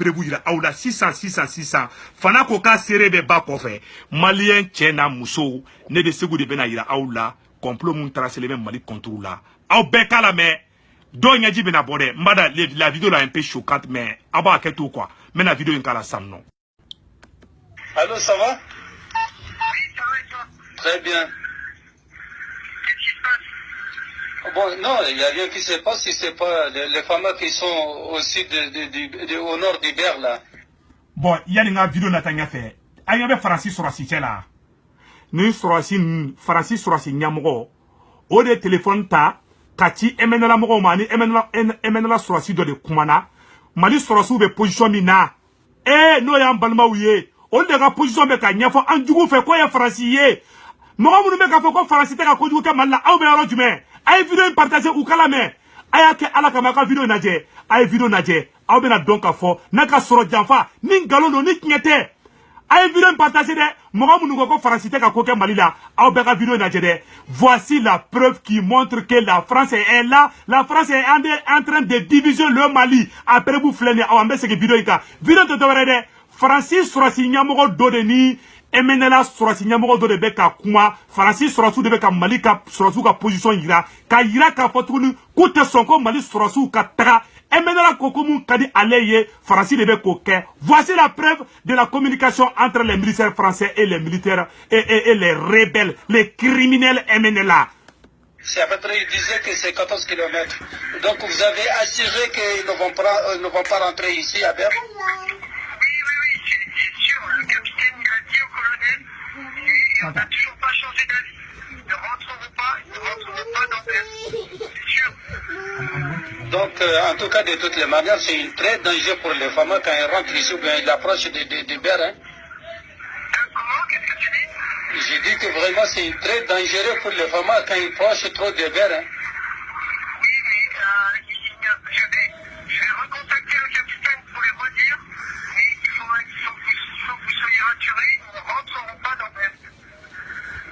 prévu ira aula 600 fana ko ka sere be ba ko fe malien tchena muso ne be segu de bena ira aula complot mun tracé le même Mali contre là au be kala mais do nyaji bena bode mbada la vidéo là un peu choquante mais aba ke tout quoi mais la vidéo en kala sam non. Allô, ça va? Oui, ça va et toi? Très bien. Qu'est-ce qui se passe? Bon, non, il n'y a rien qui se passe si c'est pas les femmes qui sont au sud au nord d'Iber là. Bon, il y a une vidéo natanya fait. Ayo be Francis Sorasi là. Ni Sorasi Francis Sorasi nyamogo. O de téléphone ta kati emenela mogo mani emenela Sorasi do de kumana. Mali Sorasi be position mina. No ya balma wiye. O de ga position be ka nyafo anjugu fe ko ya Francis ye. Mogo munu be ka fe ko Francis te ka ko jugu ke malla aw be yaro jume. Ay vidéo partager ou kala me. Aya ke ala kama ka vidéo naje. Ay vidéo naje. Aw be na donc a fo naka soro janfa ni ngalo no ni knyete. Ay vidéo partager de mogo munu ko Francis te ka ko ke mali la. Aw be ka vidéo naje de. Voici la preuve qui montre que la France est là. La France est en train de diviser le Mali. Après vous flânez aw ambe se ke vidéo ika. Vidéo to tawere de Francis Sorasi nyamogo do de ni emenela Sorasi nyamogo do de be ka kuma Francis Sorasi de be ka Mali ka Sorasi ka position yira ka fotunu kute sonko Mali Sorasi ka taga emenela kokomu kadi aleye Francis de be koke. Voici la preuve de la communication entre les militaires français et les militaires et les rebelles, les criminels emenela. C'est à peu près, il disait que c'est 14 km. Donc vous avez assuré qu'ils ne vont pas rentrer ici à Berre? Le capitaine il a dit au colonel et on n'a toujours pas changé d'avis. Ils ne rentreront pas dans Berre. C'est sûr. Donc en tout cas de toutes les manières c'est une très dangereux pour les femmes quand elles rentrent ici ou bien ils approchent de Berre. Hein. Comment? Qu'est-ce que tu dis? J'ai dit que vraiment c'est très dangereux pour les femmes quand ils approchent trop de Berre. Hein. Oui, mais je vais recontacter le capitaine pour lui redire. Mais il faut que vous soyez rassurés, ils ne rentreront pas dans Berre.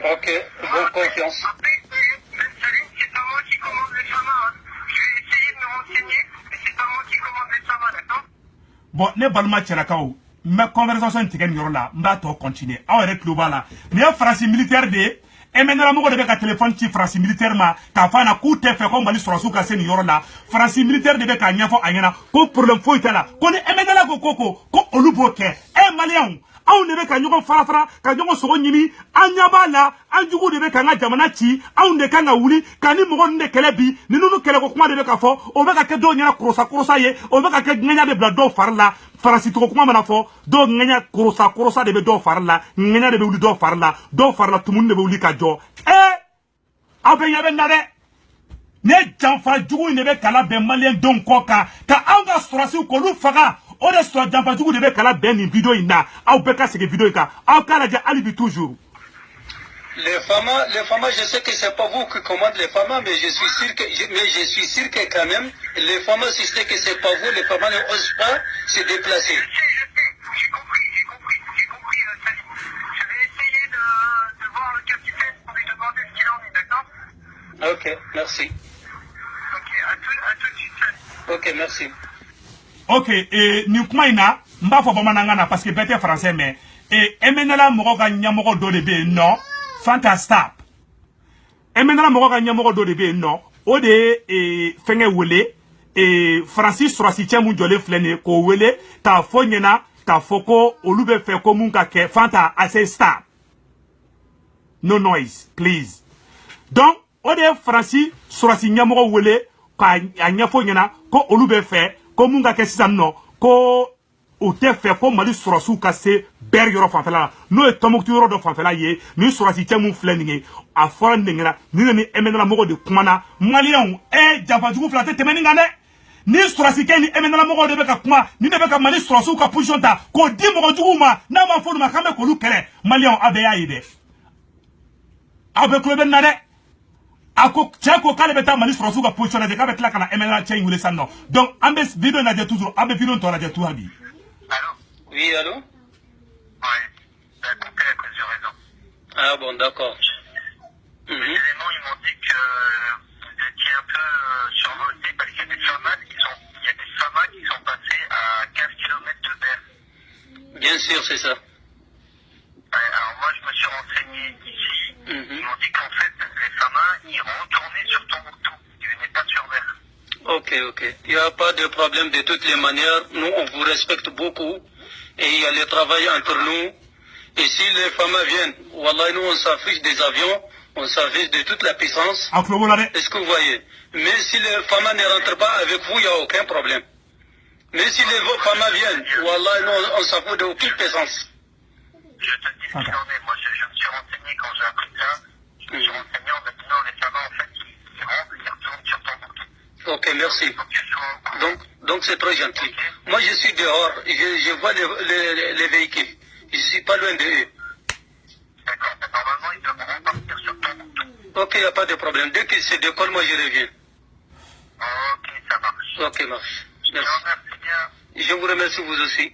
Ok, bonne confiance. Après, Salim, c'est pas moi qui commande les FAMA. Hein. Je vais essayer de me renseigner, mais c'est pas moi qui commande les FAMA, d'accord? Bon, les balma tchelakao, ma conversation tiken yorola, mba to continuer. Awere klubala. Ni France militaire de, emenela mogo de be ka téléphone ci France militaire ma, ka fana ku te fe ko Mali Sorasi ka sen yorola. France militaire de be ka nyafo anyana, ko problème fo itala. Ko ni emenela ko oluboke. Malien. Aw ne be ka ɲɔgɔn farafara ka ɲɔgɔn sogo ɲimi an ɲa b'a la an jugu de be ka n ka jamana ci anw de kan ka wuli ka ni mɔgɔ de kɛlɛ bi ni nunu kɛlɛ ko kuma de be ka fɔ o be ka kɛ dɔw ɲɛna korosa ye o be ka kɛ ŋɛɲa de bila dɔw fari la Faransi tɔgɔ kuma mana fɔ dɔw ŋɛɲa korosa de be dɔw fari la ŋɛɲa de be wuli dɔw fari la tumuni de be wuli ka jɔ aw bɛ ɲɛ bɛ na dɛ ne janfa jugu in de be kala bɛn maliyɛn denw kɔ kan ka anw ka Sorasiw k'olu faga. On est sur la vidéo de Bekala Ben vidéo ina au Beka c'est vidéo ika au Canada alibi toujours. Les femmes, je sais que c'est pas vous qui commandez les femmes, mais je suis sûr que quand même les femmes, si c'est que c'est pas vous, les femmes ne osent pas se déplacer. J'ai compris, Salim. Je vais essayer de voir le capitaine pour lui demander ce qu'il en est, d'accord? Ok, merci. Ok, à tout de suite, Salim. Ok, merci. Ok, ni kuma ina mba fo bamananga parce que bête français mais emenela mogo ga nyamogo do de be non fantastic. Emenela mogo ga nyamogo do de be non o de fenge wele Francis Sorasi chemu jole flene ko wele ta fo nyena ta foko olube fe ko mun ka ke fanta assez stable. No noise please. Donc o de Francis Sorasi nyamogo wele ka anyafo nyena ko olube fe comme on a question non ko o te fait ko Mali Sorasi ka se ber yoro fanfela no e tomoktu yoro do fanfela ye ni Sorasi temu fleninge a fora ndengena ni emenela mogo de kumana malien java jugu flate temeni ngane ni Sorasi ke ni emenela mogo de be ka kuma ni de be ka Mali Sorasi ka position ta ko di mogo jugu ma na ma fo ma kame ko lu kele malien abe ya ide abe klobe na de ako chako kale beta Mali Sorasi ka position de ka betla kana emenela chen wule sanno donc ambe vidéo na de toujours ambe vidéo to na de tout habi. Allô? Oui, allô? Ouais, ça a coupé à cause du réseau. Ah bon, d'accord. Les éléments, ils m'ont dit que vous étiez un peu survolté parce qu'il y a des FAMA qui sont passés à 15 km Bien sûr, c'est ça. Alors moi, je me suis renseigné ici. Mhm. Ils m'ont dit qu'en fait, les FAMA, ils retournaient sur Tombouctou. Ils venaient pas sur Mer. Ok, ok. Il n'y a pas de problème de toutes les manières. Nous, on vous respecte beaucoup. Et il y a le travail entre nous. Et si les femmes viennent, Wallah, nous, on s'affiche des avions, on s'affiche de toute la puissance. a tulo b'o la dɛ Est-ce que vous voyez? Mais si les femmes ne rentrent pas avec vous, il n'y a aucun problème. Mais si les femmes viennent, Wallah, nous, on s'en fout d'aucune puissance. Je te dis ce qu'il en est. Moi, je me suis renseigné quand j'ai appris ça. Je me suis renseigné en me disant les FAMA, en fait, ils rentrent, ils retournent sur Tombouctou. Ok, merci. Donc, tu sois au courant. Donc c'est très gentil. Moi, je suis dehors, je vois les véhicules. Je ne suis pas loin de eux. D'accord, mais normalement, ils devront partir sur Tombouctou. Ok, il n'y a pas de problème. Dès qu'ils se décollent, moi, je reviens. Ok, ça marche. Ok, marche. Je te Merci. remercie bien. Je vous remercie vous aussi.